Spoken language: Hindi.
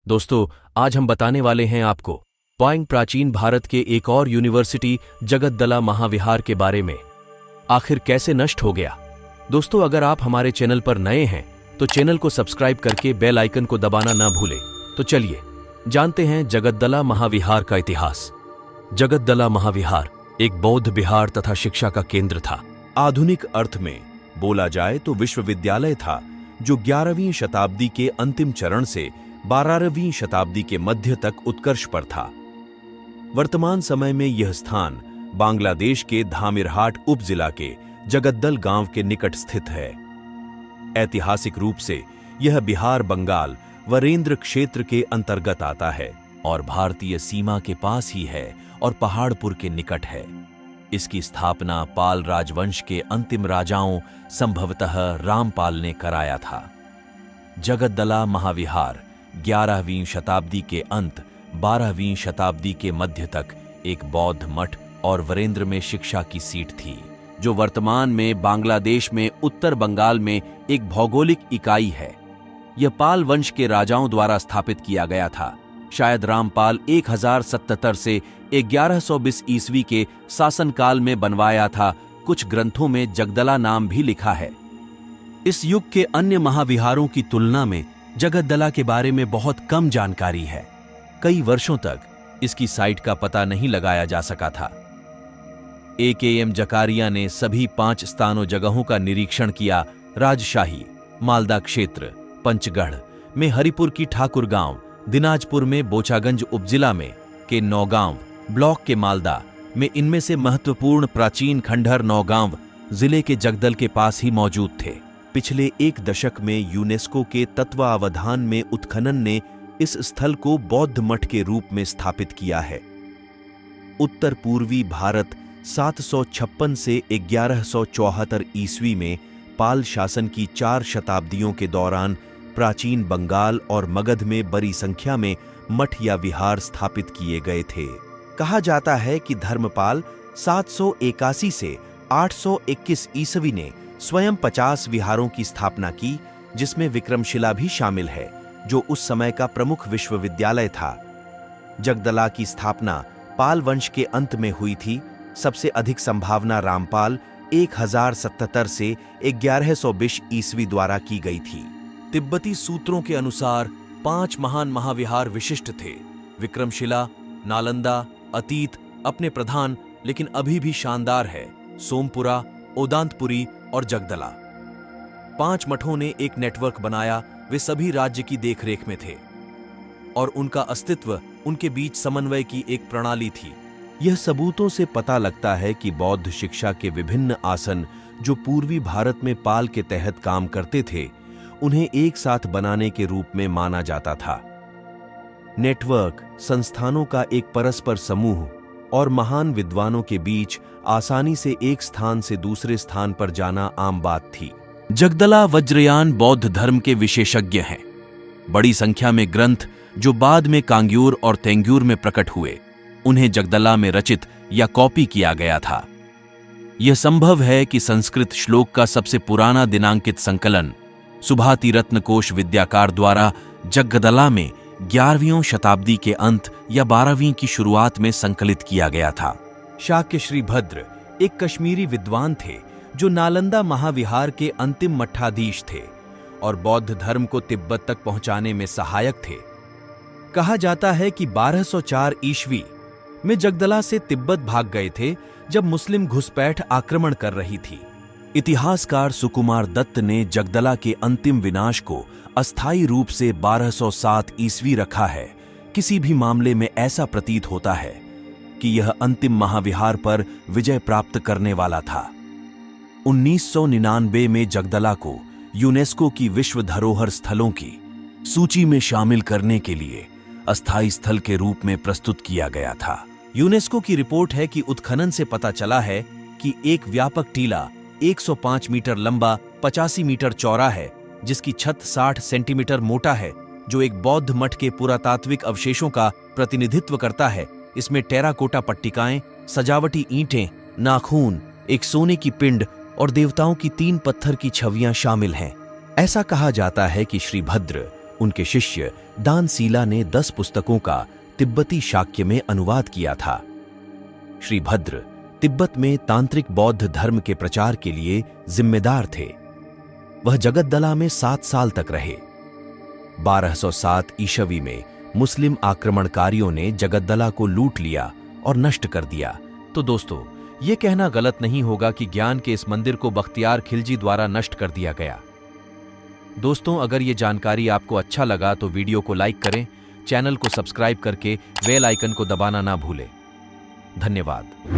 दोस्तों, आज हम बताने वाले हैं आपको प्राचीन भारत के एक और यूनिवर्सिटी जगद्दला महाविहार के बारे में। आखिर कैसे नष्ट हो गया। दोस्तों, अगर आप हमारे चैनल पर नए हैं तो चैनल को सब्सक्राइब करके बेल आइकन को दबाना ना भूलें। तो चलिए जानते हैं जगद्दला महाविहार का इतिहास। जगद्दला महाविहार एक बौद्ध विहार तथा शिक्षा का केंद्र था। आधुनिक अर्थ में बोला जाए तो विश्वविद्यालय था, जो 11वीं शताब्दी के अंतिम चरण से 12वीं शताब्दी के मध्य तक उत्कर्ष पर था। वर्तमान समय में यह स्थान बांग्लादेश के धामिरहाट उपजिला के जगद्दल गांव के निकट स्थित है। ऐतिहासिक रूप से यह बिहार बंगाल वरेंद्र क्षेत्र के अंतर्गत आता है और भारतीय सीमा के पास ही है और पहाड़पुर के निकट है। इसकी स्थापना पाल राजवंश के अंतिम राजाओं संभवतः रामपाल ने कराया था। जगद्दला महाविहार 11वीं शताब्दी के अंत 12वीं शताब्दी के मध्य तक एक बौद्ध मठ और वरेंद्र में शिक्षा की सीट थी, जो वर्तमान में बांग्लादेश में उत्तर बंगाल में एक भौगोलिक इकाई है। यह पाल वंश के राजाओं द्वारा स्थापित किया गया था। शायद रामपाल 1077 से 1120 ईस्वी के शासनकाल में बनवाया था। कुछ ग्रंथों में जगदला नाम भी लिखा है। इस युग के अन्य महाविहारों की तुलना में जगद्दला के बारे में बहुत कम जानकारी है। कई वर्षों तक इसकी साइट का पता नहीं लगाया जा सका था। AKM जकारिया ने सभी 5 स्थानों जगहों का निरीक्षण किया। राजशाही, मालदा क्षेत्र, पंचगढ़ में हरिपुर की ठाकुर गांव, दिनाजपुर में बोचागंज उपजिला में के नौगांव, ब्लॉक के मालदा में इनमें से महत्वपूर्ण प्राचीन खंडहर नौगांव जिले के जगदल के पास ही मौजूद थे। पिछले 1 दशक में यूनेस्को के तत्वावधान में उत्खनन ने इस स्थल को बौद्ध मठ के रूप में स्थापित किया है। उत्तर पूर्वी भारत 756 से 1174 ईस्वी में पाल शासन की 4 शताब्दियों के दौरान प्राचीन बंगाल और मगध में बड़ी संख्या में मठ या विहार स्थापित किए गए थे। कहा जाता है कि धर्मपाल 781 से 821 ईस्वी ने स्वयं 50 विहारों की स्थापना की, जिसमें विक्रमशिला भी शामिल है, जो उस समय का प्रमुख विश्वविद्यालय था। जगदला की स्थापना पाल वंश के अंत में हुई थी। सबसे अधिक संभावना रामपाल 1077 से 1120 ईस्वी द्वारा की गई थी। तिब्बती सूत्रों के अनुसार 5 महान महाविहार विशिष्ट थे। विक्रमशिला, नालंदा, अतीत अपने प्रधान लेकिन अभी भी शानदार है, सोमपुरा, ओदांतपुरी और जगदला। 5 मठों ने एक नेटवर्क बनाया। वे सभी राज्य की देखरेख में थे और उनका अस्तित्व उनके बीच समन्वय की एक प्रणाली थी। यह सबूतों से पता लगता है कि बौद्ध शिक्षा के विभिन्न आसन जो पूर्वी भारत में पाल के तहत काम करते थे, उन्हें एक साथ बनाने के रूप में माना जाता था। नेटवर्क संस्थानों का एक परस्पर समूह और महान विद्वानों के बीच आसानी से एक स्थान से दूसरे स्थान पर जाना आम बात थी। जगदला वज्रयान बौद्ध धर्म के विशेषज्ञ हैं। बड़ी संख्या में ग्रंथ जो बाद में कांग्यूर और तेंग्यूर में प्रकट हुए, उन्हें जगदला में रचित या कॉपी किया गया था। यह संभव है कि संस्कृत श्लोक का सबसे पुराना दिनांकित संकलन सुभाति रत्नकोश विद्याकार द्वारा जगदला में 11वीं शताब्दी के अंत या 12वीं की शुरुआत में संकलित किया गया था। शाक्य श्रीभद्र एक कश्मीरी विद्वान थे, जो नालंदा महाविहार के अंतिम मठाधीश थे और बौद्ध धर्म को तिब्बत तक पहुंचाने में सहायक थे। कहा जाता है कि 1204 ईस्वी में जगदला से तिब्बत भाग गए थे, जब मुस्लिम घुसपैठ आक्रमण कर रही थी। इतिहासकार सुकुमार दत्त ने जगदला के अंतिम विनाश को अस्थायी रूप से 1207 ईस्वी रखा है। किसी भी मामले में ऐसा प्रतीत होता है कि यह अंतिम महाविहार पर विजय प्राप्त करने वाला था। 1999 में जगदला को यूनेस्को की विश्व धरोहर स्थलों की सूची में शामिल करने के लिए अस्थायी स्थल के रूप में प्रस्तुत किया गया था। यूनेस्को की रिपोर्ट है कि उत्खनन से पता चला है कि एक व्यापक टीला 105 मीटर लंबा, 85 मीटर चौड़ा है, जिसकी छत 60 सेंटीमीटर मोटा है, जो एक बौद्ध मठ के पुरातात्विक अवशेषों का प्रतिनिधित्व करता है। इसमें टेराकोटा पट्टिकाएं, सजावटी ईंटें, नाखून, एक सोने की पिंड और देवताओं की 3 पत्थर की छवियां शामिल हैं। ऐसा कहा जाता है कि श्रीभद्र उनके शिष्य दानशीला ने 10 पुस्तकों का तिब्बती शाक्य में अनुवाद किया था। श्री भद्र तिब्बत में तांत्रिक बौद्ध धर्म के प्रचार के लिए जिम्मेदार थे। वह जगद्दला में 7 साल तक रहे। 1207 ईस्वी में मुस्लिम आक्रमणकारियों ने जगद्दला को लूट लिया और नष्ट कर दिया। तो दोस्तों, ये कहना गलत नहीं होगा कि ज्ञान के इस मंदिर को बख्तियार खिलजी द्वारा नष्ट कर दिया गया। दोस्तों, अगर ये जानकारी आपको अच्छा लगा तो वीडियो को लाइक करें, चैनल को सब्सक्राइब करके बेल आइकन को दबाना ना भूलें। धन्यवाद।